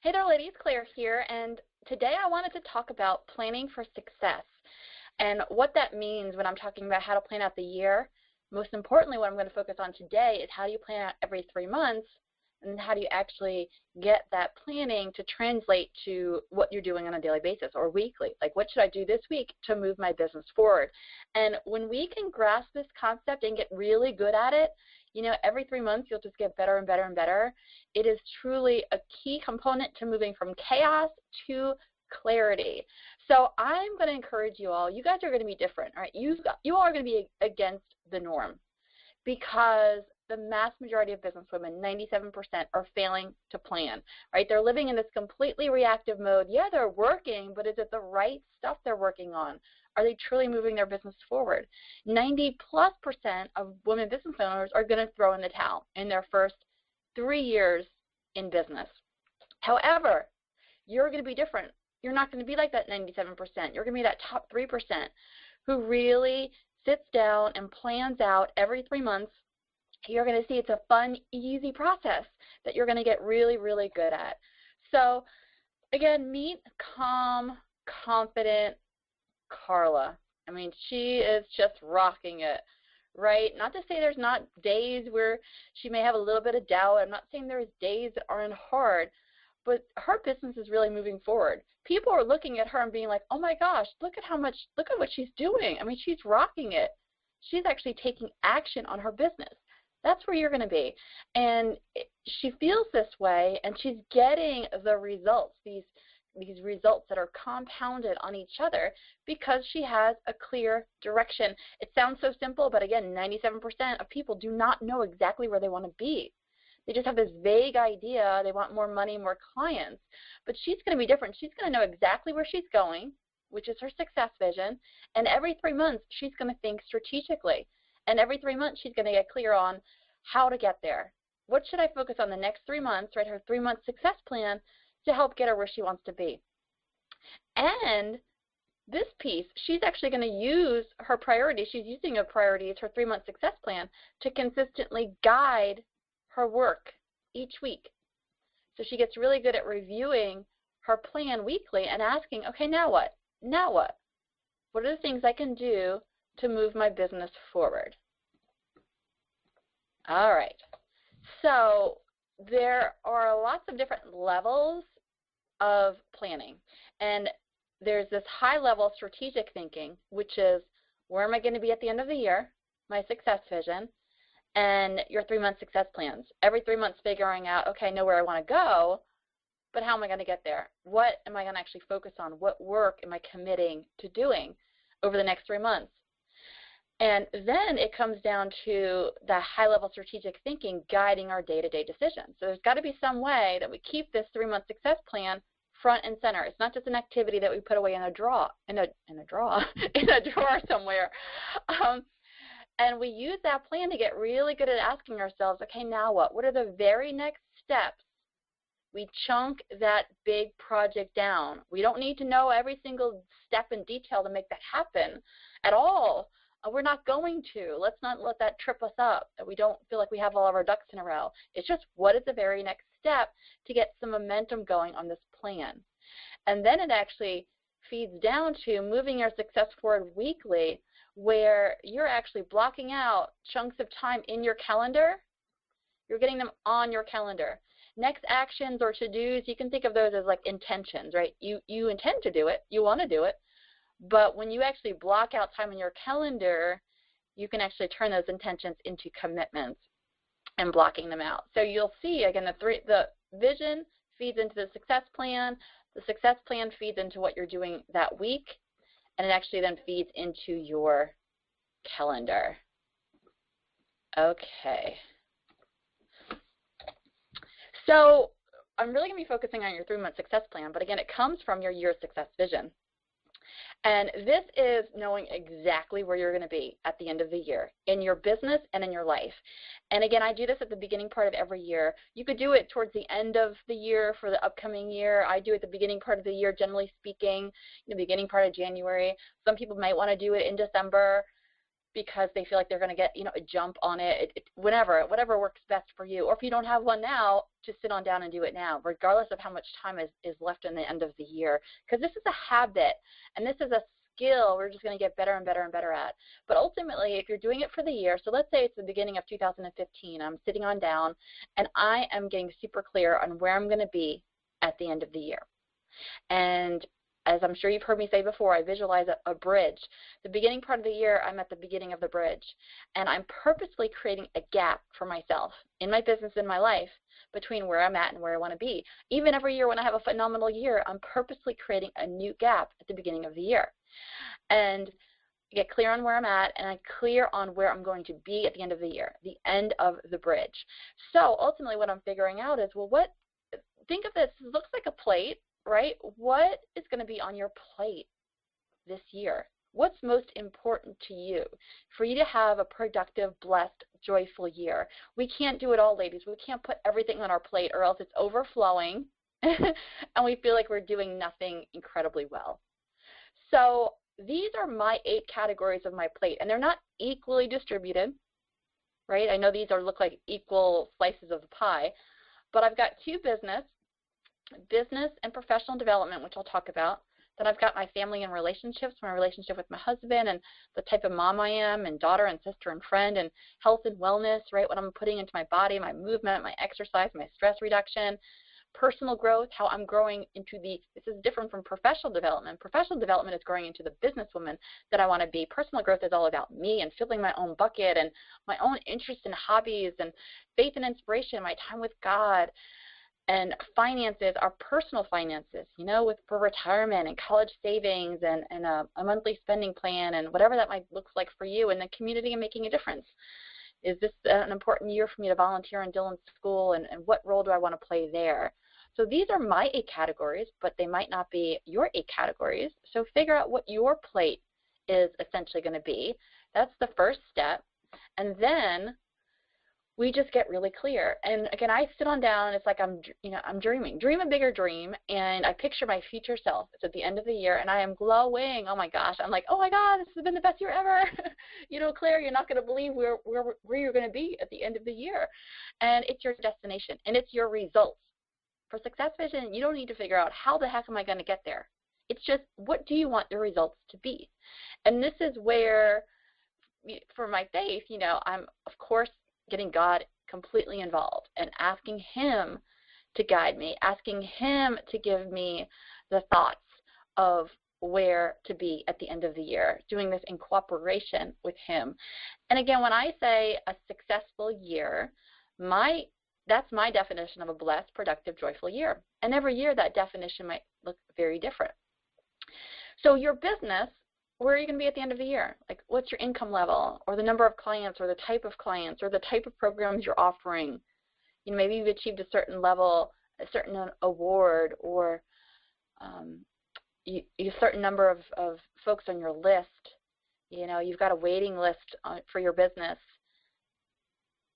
Hey there, ladies, Claire here, and today I wanted to talk about planning for success and what that means when I'm talking about how to plan out the year. Most importantly, what I'm going to focus on today is how do you plan out every 3 months, and how do you actually get that planning to translate to what you're doing on a daily basis or weekly. Like, what should I do this week to move my business forward? And when we can grasp this concept and get really good at it, you know, every 3 months you'll just get better and better and better. It is truly a key component to moving from chaos to clarity. So I'm going to encourage you all. You guys are going to be different, right? You all are going to be against the norm, because the mass majority of business women, 97%, are failing to plan, right? They're living in this completely reactive mode. Yeah, they're working, but is it the right stuff they're working on? Are they truly moving their business forward? 90+% of women business owners are going to throw in the towel in their first 3 years in business. However, you're going to be different. You're not going to be like that 97%. You're going to be that top 3% who really sits down and plans out every 3 months. You're going to see it's a fun, easy process that you're going to get really, really good at. So again, meet calm, confident Carla. I mean, she is just rocking it, right? Not to say there's not days where she may have a little bit of doubt. I'm not saying there's days that aren't hard, but her business is really moving forward. People are looking at her and being like, oh my gosh, look at what she's doing. I mean, she's rocking it. She's actually taking action on her business. That's where you're going to be. And she feels this way, and she's getting the results, these results that are compounded on each other because she has a clear direction. It sounds so simple, but again, 97% of people do not know exactly where they want to be. They just have this vague idea. They want more money, more clients. But she's going to be different. She's going to know exactly where she's going, which is her success vision. And every 3 months, she's going to think strategically. And every 3 months, she's going to get clear on how to get there. What should I focus on the next 3 months, right? Her 3-month success plan to help get her where she wants to be. And this piece, she's actually going to use her priorities. She's using her priorities, her 3-month success plan, to consistently guide her work each week. So she gets really good at reviewing her plan weekly and asking, okay, now what? Now what? What are the things I can do to move my business forward? All right. So there are lots of different levels of planning. And there's this high-level strategic thinking, which is, where am I going to be at the end of the year, my success vision, and your 3-month success plans. Every 3 months figuring out, okay, I know where I want to go, but how am I going to get there? What am I going to actually focus on? What work am I committing to doing over the next 3 months? And then it comes down to the high-level strategic thinking guiding our day-to-day decisions. So there's got to be some way that we keep this 3-month success plan front and center. It's not just an activity that we put away in a drawer, in a drawer somewhere. And we use that plan to get really good at asking ourselves, okay, now what? What are the very next steps? We chunk that big project down. We don't need to know every single step in detail to make that happen at all. We're not going to. Let's not let that trip us up, that we don't feel like we have all of our ducks in a row. It's just, what is the very next step to get some momentum going on this plan? And then it actually feeds down to moving your success forward weekly, where you're actually blocking out chunks of time in your calendar. You're getting them on your calendar. Next actions or to-dos, you can think of those as like intentions, right? You intend to do it. You want to do it. But when you actually block out time in your calendar, you can actually turn those intentions into commitments and blocking them out. So you'll see, again, the vision feeds into the success plan feeds into what you're doing that week, and it actually then feeds into your calendar. Okay. So I'm really going to be focusing on your 3-month success plan, but again, it comes from your year success vision. And this is knowing exactly where you're going to be at the end of the year in your business and in your life. And again, I do this at the beginning part of every year. You could do it towards the end of the year for the upcoming year. I do it at the beginning part of the year, generally speaking, the beginning part of January. Some people might want to do it in December. because they feel like they're going to get, a jump on it, whatever works best for you. Or if you don't have one now, just sit on down and do it now, regardless of how much time is left in the end of the year. Because this is a habit, and this is a skill we're just going to get better and better and better at. But ultimately, if you're doing it for the year, so let's say it's the beginning of 2015, I'm sitting on down, and I am getting super clear on where I'm going to be at the end of the year. And as I'm sure you've heard me say before, I visualize a bridge. The beginning part of the year, I'm at the beginning of the bridge. And I'm purposely creating a gap for myself in my business, in my life, between where I'm at and where I want to be. Even every year when I have a phenomenal year, I'm purposely creating a new gap at the beginning of the year. And get clear on where I'm at, and I'm clear on where I'm going to be at the end of the year, the end of the bridge. So ultimately what I'm figuring out is, well, think of this, it looks like a plate, right? What is going to be on your plate this year? What's most important to you for you to have a productive, blessed, joyful year? We can't do it all, ladies. We can't put everything on our plate, or else it's overflowing and we feel like we're doing nothing incredibly well. So these are my 8 categories of my plate, and they're not equally distributed, right? I know these look like equal slices of the pie, but I've got 2 business and professional development, which I'll talk about. Then I've got my family and relationships, my relationship with my husband and the type of mom I am, and daughter and sister and friend, and health and wellness, right? What I'm putting into my body, my movement, my exercise, my stress reduction, personal growth, how I'm growing into this is different from professional development. Professional development is growing into the businesswoman that I want to be. Personal growth is all about me and filling my own bucket and my own interests and hobbies and faith and inspiration, my time with God. And finances, our personal finances, for retirement and college savings and a monthly spending plan and whatever that might look like for you, and the community and making a difference. Is this an important year for me to volunteer in Dylan's school, and what role do I want to play there? So these are my 8 categories, but they might not be your 8 categories. So figure out what your plate is essentially going to be. That's the first step. And then we just get really clear. And again, I sit on down, it's like I'm dreaming. Dream a bigger dream, and I picture my future self. It's at the end of the year, and I am glowing. Oh my gosh, I'm like, oh my God, this has been the best year ever. Claire, you're not going to believe where you're going to be at the end of the year. And it's your destination, and it's your results. For Success Vision, you don't need to figure out how the heck am I going to get there. It's just, what do you want your results to be? And this is where, for my faith, I'm, of course, getting God completely involved and asking Him to guide me, asking Him to give me the thoughts of where to be at the end of the year, doing this in cooperation with Him. And again, when I say a successful year, that's my definition of a blessed, productive, joyful year. And every year that definition might look very different. So your business, where are you going to be at the end of the year? Like, what's your income level, or the number of clients, or the type of clients, or the type of programs you're offering? Maybe you've achieved a certain level, a certain award, or a certain number of folks on your list. You've got a waiting list for your business.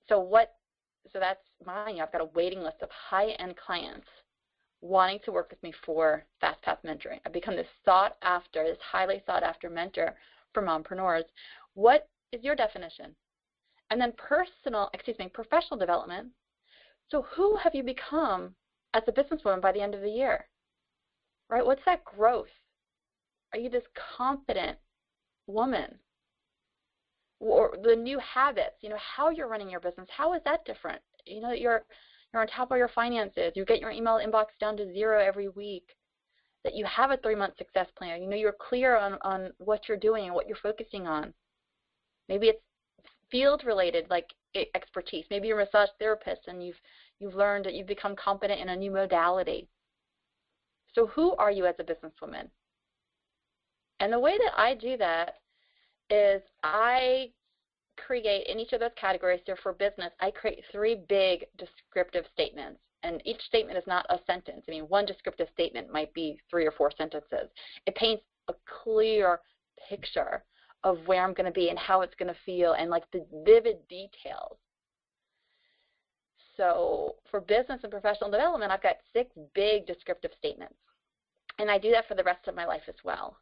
So that's mine. I've got a waiting list of high-end clients wanting to work with me for FastPath mentoring. I've become this highly sought-after mentor for mompreneurs. What is your definition? And then professional development. So who have you become as a businesswoman by the end of the year? Right? What's that growth? Are you this confident woman? Or the new habits, how you're running your business, how is that different? You're on top of your finances, you get your email inbox down to 0 every week, that you have a 3-month success plan, you're clear on what you're doing and what you're focusing on. Maybe it's field related, like expertise. Maybe you're a massage therapist and you've learned that you've become competent in a new modality. So who are you as a businesswoman? And the way that I do that is I create in each of those categories. So for business, I create 3 big descriptive statements, and each statement is not a sentence. One descriptive statement might be 3 or 4 sentences. It paints a clear picture of where I'm going to be and how it's going to feel, and like the vivid details. So for business and professional development, I've got 6 big descriptive statements, and I do that for the rest of my life as well.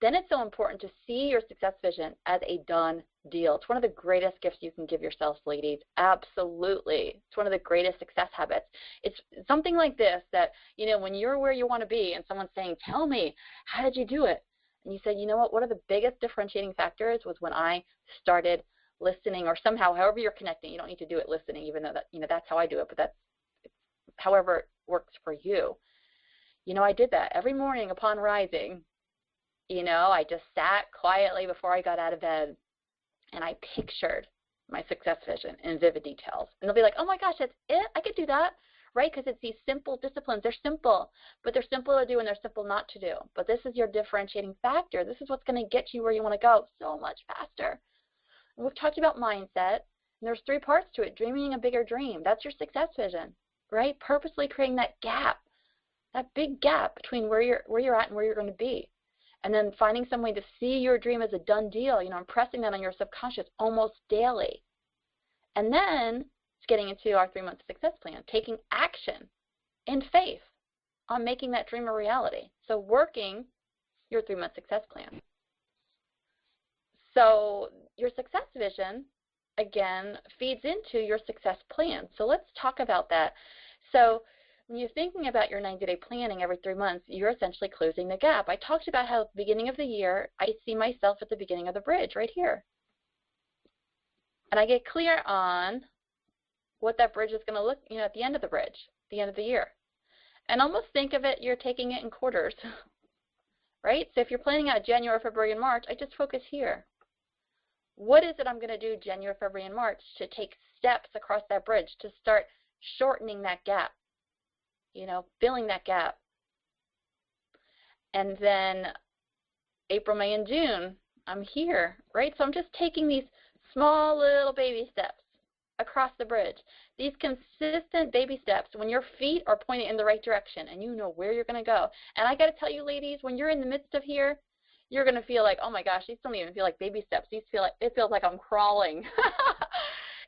then it's so important to see your success vision as a done deal. It's one of the greatest gifts you can give yourselves, ladies. Absolutely. It's one of the greatest success habits. It's something like this that, you know, when you're where you want to be and someone's saying, tell me, how did you do it? And you said, you know what, one of the biggest differentiating factors was when I started listening, or somehow, however you're connecting. You don't need to do it listening, even though that, you know, that's how I do it, but that's however it works for you. You know, I did that every morning upon rising. You know, I just sat quietly before I got out of bed, and I pictured my success vision in vivid details. And they'll be like, oh my gosh, that's it? I could do that, right? Because it's these simple disciplines. They're simple, but they're simple to do and they're simple not to do. But this is your differentiating factor. This is what's going to get you where you want to go so much faster. And we've talked about mindset, and there's 3 parts to it. Dreaming a bigger dream. That's your success vision, right? Purposely creating that gap, that big gap between where you're at and where you're going to be. And then finding some way to see your dream as a done deal, you know, impressing that on your subconscious almost daily. And then it's getting into our 3-month success plan, taking action in faith on making that dream a reality. So working your 3-month success plan. So your success vision, again, feeds into your success plan. So let's talk about that. So when you're thinking about your 90-day planning every 3 months, you're essentially closing the gap. I talked about how at the beginning of the year, I see myself at the beginning of the bridge right here. And I get clear on what that bridge is going to look, you know, at the end of the bridge, the end of the year. And almost think of it, you're taking it in quarters, right? So if you're planning out January, February, and March, I just focus here. What is it I'm going to do January, February, and March to take steps across that bridge to start shortening that gap? You know, filling that gap. And then April, May, and June, I'm here, right? So I'm just taking these small little baby steps across the bridge. These consistent baby steps when your feet are pointed in the right direction and you know where you're going to go. And I got to tell you, ladies, when you're in the midst of here, you're going to feel like, oh my gosh, these don't even feel like baby steps. These feel like, it feels like I'm crawling.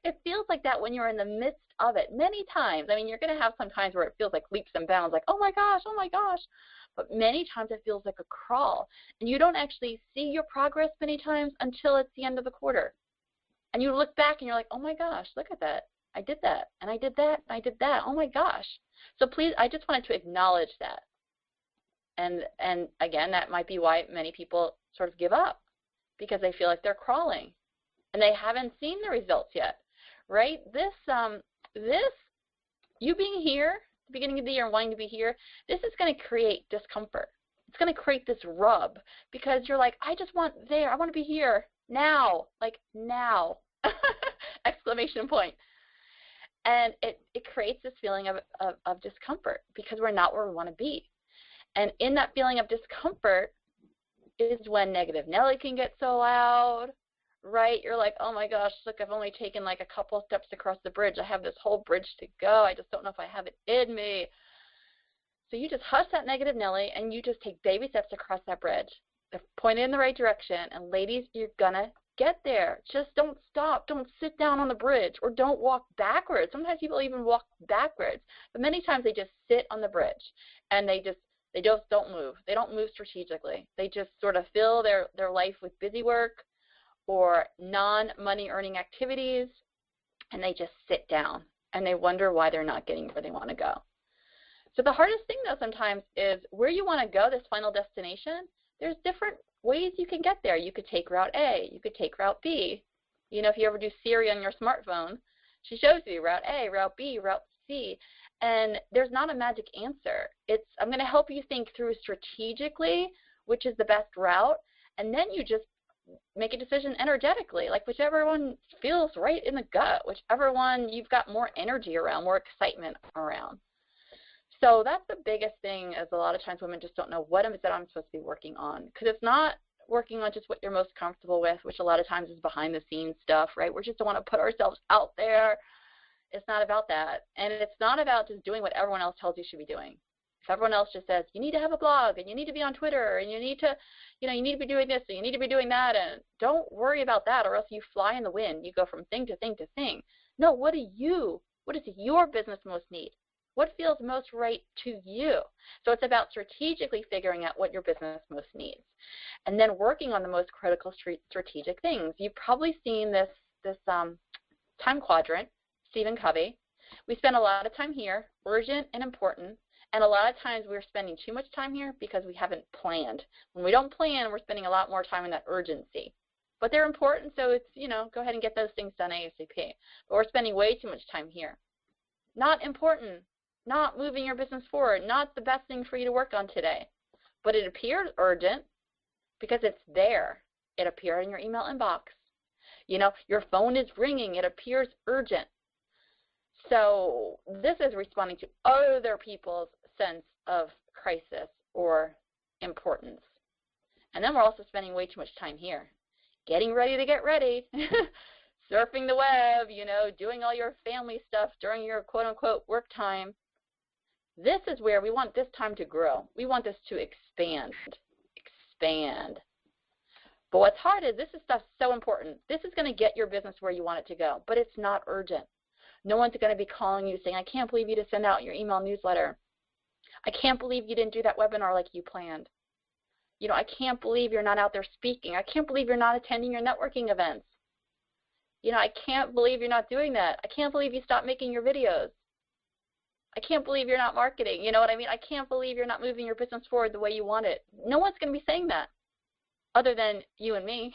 It feels like that when you're in the midst of it many times. I mean, you're going to have some times where it feels like leaps and bounds, like, oh my gosh, oh my gosh. But many times it feels like a crawl. And you don't actually see your progress many times until it's the end of the quarter. And you look back and you're like, oh my gosh, look at that. I did that, and I did that, and I did that. Oh my gosh. So please, I just wanted to acknowledge that. And again, that might be why many people sort of give up, because they feel like they're crawling and they haven't seen the results yet. Right? This you being here at the beginning of the year and wanting to be here, this is going to create discomfort. It's going to create this rub because you're like, I just want there. I want to be here now, like now, exclamation point. And it creates this feeling of discomfort because we're not where we want to be. And in that feeling of discomfort is when negative Nelly can get so loud. Right? You're like, oh my gosh, look, I've only taken like a couple steps across the bridge. I have this whole bridge to go. I just don't know if I have it in me. So you just hush that negative Nelly and you just take baby steps across that bridge. They're pointed in the right direction. And ladies, you're going to get there. Just don't stop. Don't sit down on the bridge or don't walk backwards. Sometimes people even walk backwards. But many times they just sit on the bridge and they just don't move. They don't move strategically. They just sort of fill their life with busy work or non-money earning activities, and they just sit down and they wonder why they're not getting where they want to go. So the hardest thing though sometimes is where you want to go, this final destination, there's different ways you can get there. You could take route A, you could take route B. You know, if you ever do Siri on your smartphone, she shows you route A, route B, route C, and there's not a magic answer. I'm going to help you think through strategically which is the best route, and then you just make a decision energetically, like whichever one feels right in the gut, whichever one you've got more energy around, more excitement around. So that's the biggest thing, is a lot of times women just don't know what is it I'm supposed to be working on, because it's not working on just what you're most comfortable with, which a lot of times is behind the scenes stuff, right? We just don't want to put ourselves out there. It's not about that. And it's not about just doing what everyone else tells you should be doing. If everyone else just says, you need to have a blog, and you need to be on Twitter, and you need to be doing this, and you need to be doing that, and don't worry about that, or else you fly in the wind. You go from thing to thing to thing. No, what does your business most need? What feels most right to you? So it's about strategically figuring out what your business most needs, and then working on the most critical strategic things. You've probably seen this time quadrant, Stephen Covey. We spend a lot of time here, urgent and important, and a lot of times we're spending too much time here because we haven't planned. When we don't plan, we're spending a lot more time in that urgency. But they're important, so it's, go ahead and get those things done ASAP. But we're spending way too much time here. Not important, not moving your business forward, not the best thing for you to work on today. But it appeared urgent because it's there. It appeared in your email inbox. Your phone is ringing. It appears urgent. So this is responding to other people's sense of crisis or importance. And then we're also spending way too much time here. Getting ready to get ready, surfing the web, doing all your family stuff during your quote-unquote work time. This is where we want this time to grow. We want this to expand. But what's hard is this stuff so important. This is going to get your business where you want it to go, but it's not urgent. No one's going to be calling you saying, I can't believe you didn't send out your email newsletter. I can't believe you didn't do that webinar like you planned. I can't believe you're not out there speaking. I can't believe you're not attending your networking events. I can't believe you're not doing that. I can't believe you stopped making your videos. I can't believe you're not marketing. You know what I mean? I can't believe you're not moving your business forward the way you want it. No one's going to be saying that other than you and me.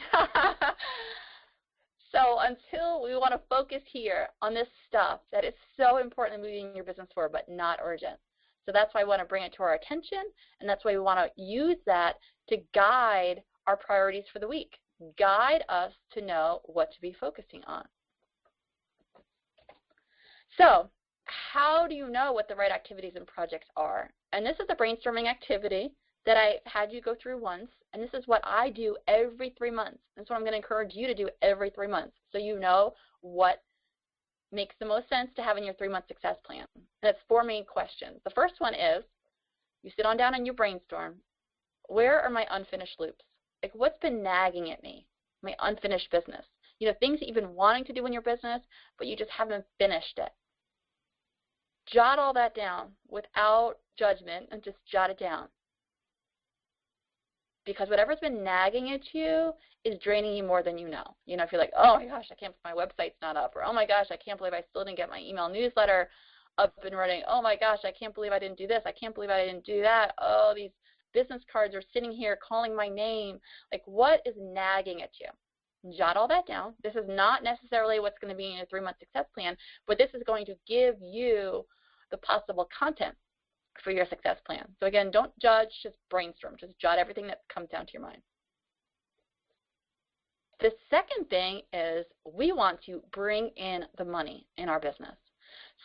So until we want to focus here on this stuff that is so important in moving your business forward but not urgent. So that's why I want to bring it to our attention, and that's why we want to use that to guide our priorities for the week, guide us to know what to be focusing on. So how do you know what the right activities and projects are? And this is a brainstorming activity that I had you go through once, and this is what I do every 3 months. That's what I'm going to encourage you to do every 3 months, so you know what makes the most sense to have in your 3-month success plan. And it's 4 main questions. The first one is, you sit on down and you brainstorm, where are my unfinished loops? Like, what's been nagging at me? My unfinished business. Things that you've been wanting to do in your business, but you just haven't finished it. Jot all that down without judgment and just jot it down. Because whatever's been nagging at you is draining you more than you know. If you're like, oh my gosh, I can't believe my website's not up, or oh my gosh, I can't believe I still didn't get my email newsletter up and running. Oh my gosh, I can't believe I didn't do this. I can't believe I didn't do that. Oh, these business cards are sitting here calling my name. Like, what is nagging at you? Jot all that down. This is not necessarily what's going to be in your 3-month success plan, but this is going to give you the possible content for your success plan. So again, don't judge, just brainstorm. Just jot everything that comes down to your mind. The second thing is we want to bring in the money in our business.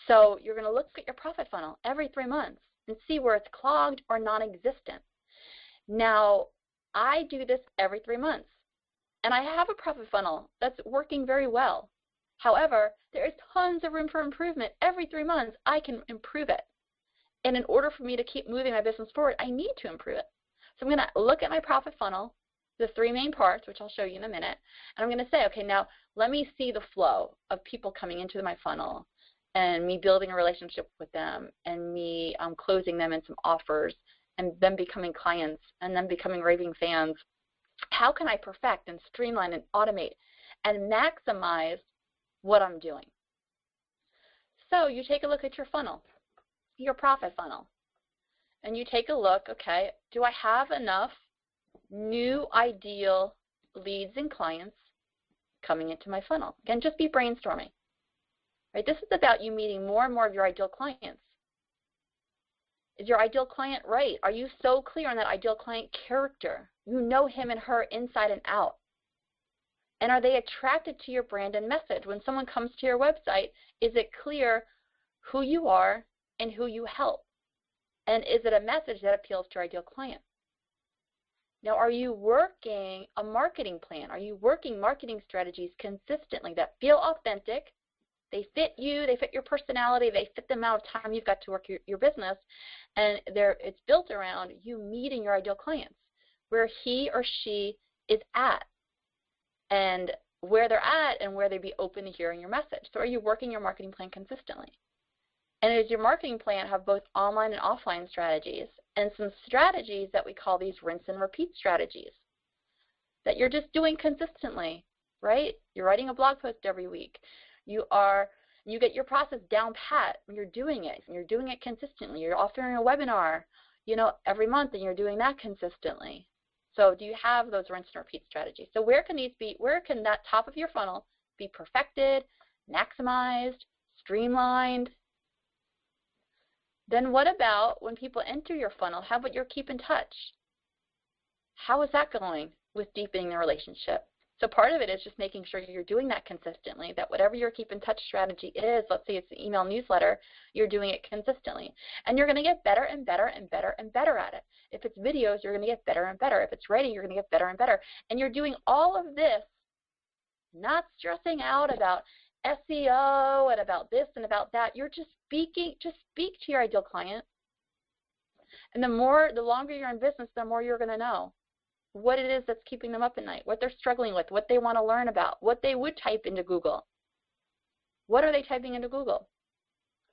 So you're going to look at your profit funnel every 3 months and see where it's clogged or non-existent. Now, I do this every 3 months, and I have a profit funnel that's working very well. However, there is tons of room for improvement. Every 3 months, I can improve it. And in order for me to keep moving my business forward, I need to improve it. So I'm going to look at my profit funnel, the 3 main parts, which I'll show you in a minute, and I'm going to say, okay, now let me see the flow of people coming into my funnel and me building a relationship with them and me closing them in some offers and them becoming clients and them becoming raving fans. How can I perfect and streamline and automate and maximize what I'm doing? So you take a look at your funnel, your profit funnel, and you take a look, okay, do I have enough new ideal leads and clients coming into my funnel? Again, just be brainstorming. Right? This is about you meeting more and more of your ideal clients. Is your ideal client right? Are you so clear on that ideal client character? You know him and her inside and out. And are they attracted to your brand and message? When someone comes to your website, is it clear who you are and who you help? And is it a message that appeals to your ideal client? Now, are you working a marketing plan? Are you working marketing strategies consistently that feel authentic? They fit you, they fit your personality, they fit the amount of time you've got to work your business, and it's built around you meeting your ideal clients, where he or she is at, and where they're at and where they'd be open to hearing your message. So are you working your marketing plan consistently? And does your marketing plan have both online and offline strategies, and some strategies that we call these rinse and repeat strategies that you're just doing consistently, right? You're writing a blog post every week. You get your process down pat when you're doing it, and you're doing it consistently. You're offering a webinar, every month, and you're doing that consistently. So do you have those rinse and repeat strategies? So where can that top of your funnel be perfected, maximized, streamlined? Then what about when people enter your funnel? How about your keep in touch? How is that going with deepening the relationship? So part of it is just making sure you're doing that consistently, that whatever your keep in touch strategy is, let's say it's an email newsletter, you're doing it consistently. And you're going to get better and better and better and better at it. If it's videos, you're going to get better and better. If it's writing, you're going to get better and better. And you're doing all of this, not stressing out about SEO and about this and about that. You're just speak to your ideal client. And the longer you're in business, the more you're going to know what it is that's keeping them up at night, what they're struggling with, what they want to learn about, what they would type into Google. What are they typing into Google?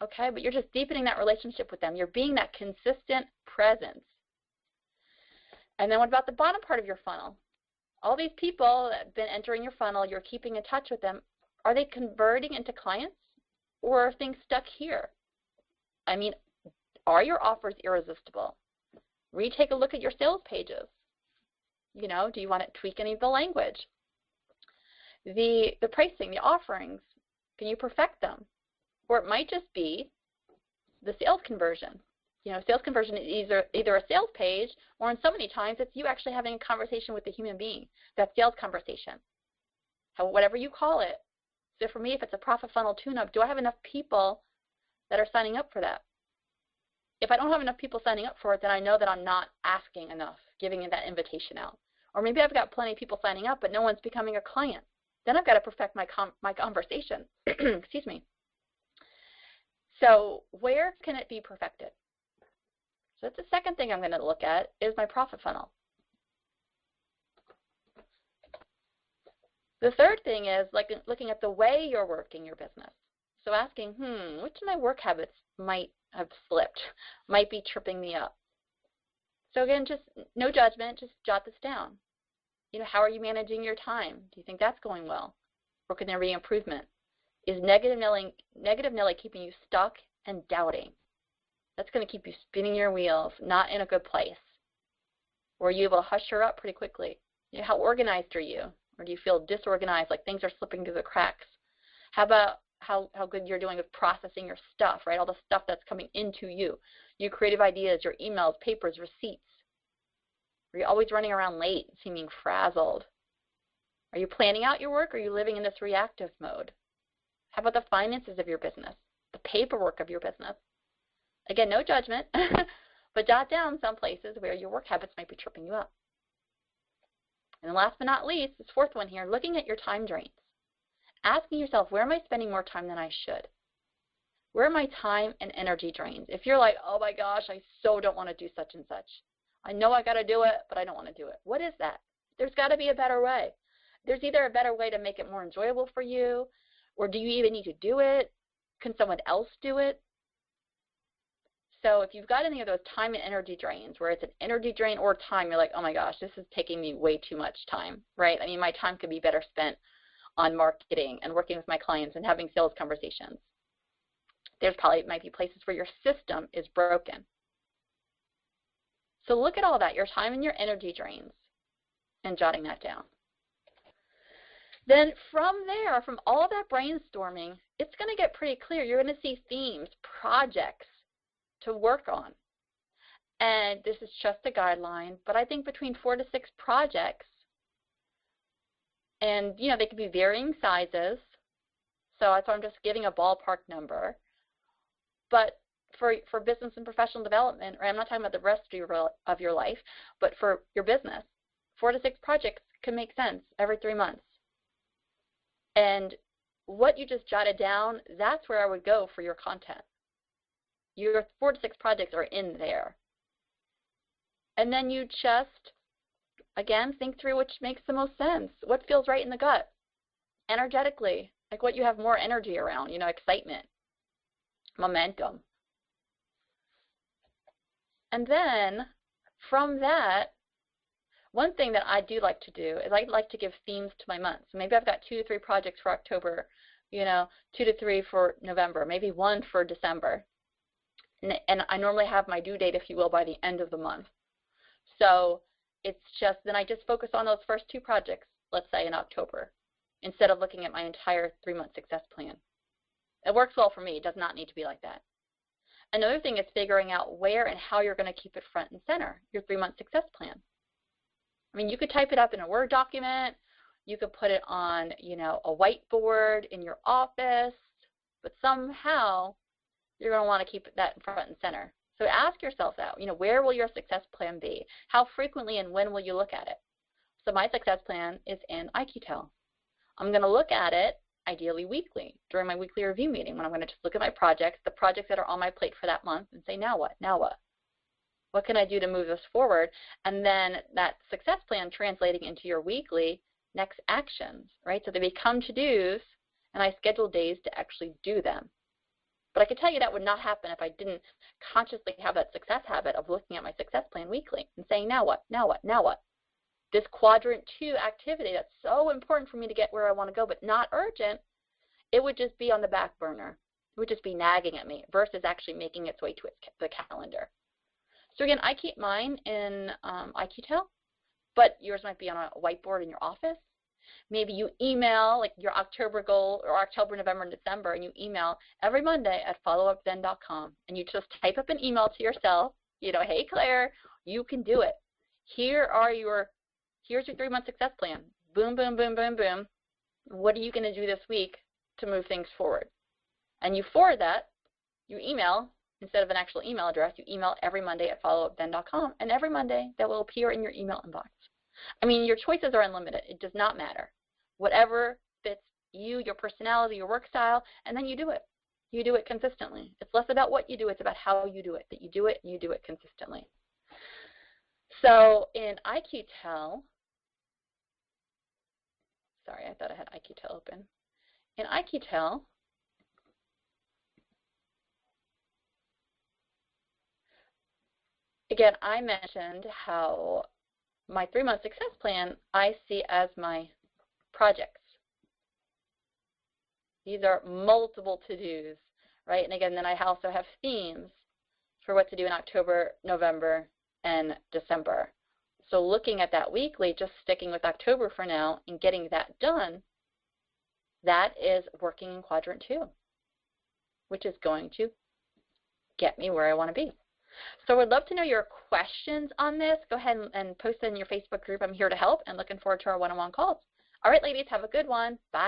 Okay, but you're just deepening that relationship with them. You're being that consistent presence. And then what about the bottom part of your funnel? All these people that have been entering your funnel, you're keeping in touch with them. Are they converting into clients, or are things stuck here? I mean, are your offers irresistible? Retake a look at your sales pages. Do you want to tweak any of the language? The pricing, the offerings, can you perfect them? Or it might just be the sales conversion. Sales conversion is either a sales page, or in so many times it's you actually having a conversation with a human being. That sales conversation, whatever you call it. So for me, if it's a profit funnel tune-up, do I have enough people that are signing up for that? If I don't have enough people signing up for it, then I know that I'm not asking enough, giving that invitation out. Or maybe I've got plenty of people signing up, but no one's becoming a client. Then I've got to perfect my conversation. Excuse me. So where can it be perfected? So that's the second thing I'm going to look at is my profit funnel. The third thing is looking at the way you're working your business. So asking, which of my work habits might have slipped, might be tripping me up. So again, just no judgment, just jot this down. How are you managing your time? Do you think that's going well? Or can there be improvement? Is negative Nelly keeping you stuck and doubting? That's going to keep you spinning your wheels, not in a good place. Or are you able to hush her up pretty quickly? How organized are you? Or do you feel disorganized, like things are slipping through the cracks? How about how good you're doing with processing your stuff, right? All the stuff that's coming into you. Your creative ideas, your emails, papers, receipts. Are you always running around late, seeming frazzled? Are you planning out your work, or are you living in this reactive mode? How about the finances of your business, the paperwork of your business? Again, no judgment, but jot down some places where your work habits might be tripping you up. And then last but not least, this fourth one here, looking at your time drains. Asking yourself, where am I spending more time than I should? Where are my time and energy drains? If you're like, oh my gosh, I so don't want to do such and such. I know I got to do it, but I don't want to do it. What is that? There's got to be a better way. There's either a better way to make it more enjoyable for you, or do you even need to do it? Can someone else do it? So if you've got any of those time and energy drains, where it's an energy drain or time, you're like, oh my gosh, this is taking me way too much time, right? I mean, my time could be better spent on marketing and working with my clients and having sales conversations. There's might be places where your system is broken. So look at all that, your time and your energy drains, and jotting that down. Then from there, from all of that brainstorming, it's going to get pretty clear. You're going to see themes, projects to work on. And this is just a guideline, but I think between 4 to 6 projects, and they could be varying sizes, so that's why I'm just giving a ballpark number. But for business and professional development, right, I'm not talking about the rest of your life, but for your business, 4 to 6 projects can make sense every 3 months. And what you just jotted down, that's where I would go for your content. Your 4 to 6 projects are in there. And then you just, again, think through which makes the most sense. What feels right in the gut? Energetically, like what you have more energy around, excitement. momentum. And then from that, one thing that I do like to do is I like to give themes to my months. So maybe I've got 2 to 3 projects for October, 2 to 3 for November, maybe 1 for December. And I normally have my due date, if you will, by the end of the month. So it's just, then I just focus on those first 2 projects, let's say in October, instead of looking at my entire 3-month success plan. It works well for me. It does not need to be like that. Another thing is figuring out where and how you're going to keep it front and center, your 3-month success plan. I mean, you could type it up in a Word document. You could put it on, a whiteboard in your office, but somehow you're going to want to keep that front and center. So ask yourself that, where will your success plan be? How frequently and when will you look at it? So my success plan is in IQtel. I'm going to look at it ideally weekly during my weekly review meeting, when I'm going to just look at my projects, the projects that are on my plate for that month, and say, now what? Now what? What can I do to move this forward? And then that success plan translating into your weekly next actions, right? So they become to-dos, and I schedule days to actually do them. But I can tell you that would not happen if I didn't consciously have that success habit of looking at my success plan weekly and saying, now what? Now what? Now what? This quadrant 2 activity that's so important for me to get where I want to go, but not urgent, it would just be on the back burner. It would just be nagging at me versus actually making its way to the calendar. So again, I keep mine in IQtel, but yours might be on a whiteboard in your office. Maybe you email like your October goal, or October, November, and December, and you email every Monday at followupthen.com, and you just type up an email to yourself, hey Claire, you can do it. Here's your 3-month success plan. Boom, boom, boom, boom, boom. What are you going to do this week to move things forward? And you forward that, you email, instead of an actual email address, you email every Monday at followupthen.com, and every Monday that will appear in your email inbox. I mean, your choices are unlimited. It does not matter. Whatever fits you, your personality, your work style, and then you do it. You do it consistently. It's less about what you do, it's about how you do it, that you do it and you do it consistently. So in IQtel, sorry, I thought I had IQtel open. In IQtel, again, I mentioned how my 3-month success plan I see as my projects. These are multiple to-dos, right? And again, then I also have themes for what to do in October, November, and December. So looking at that weekly, just sticking with October for now and getting that done, that is working in quadrant 2, which is going to get me where I want to be. So I'd love to know your questions on this. Go ahead and post it in your Facebook group. I'm here to help, and looking forward to our one-on-one calls. All right, ladies, have a good one. Bye.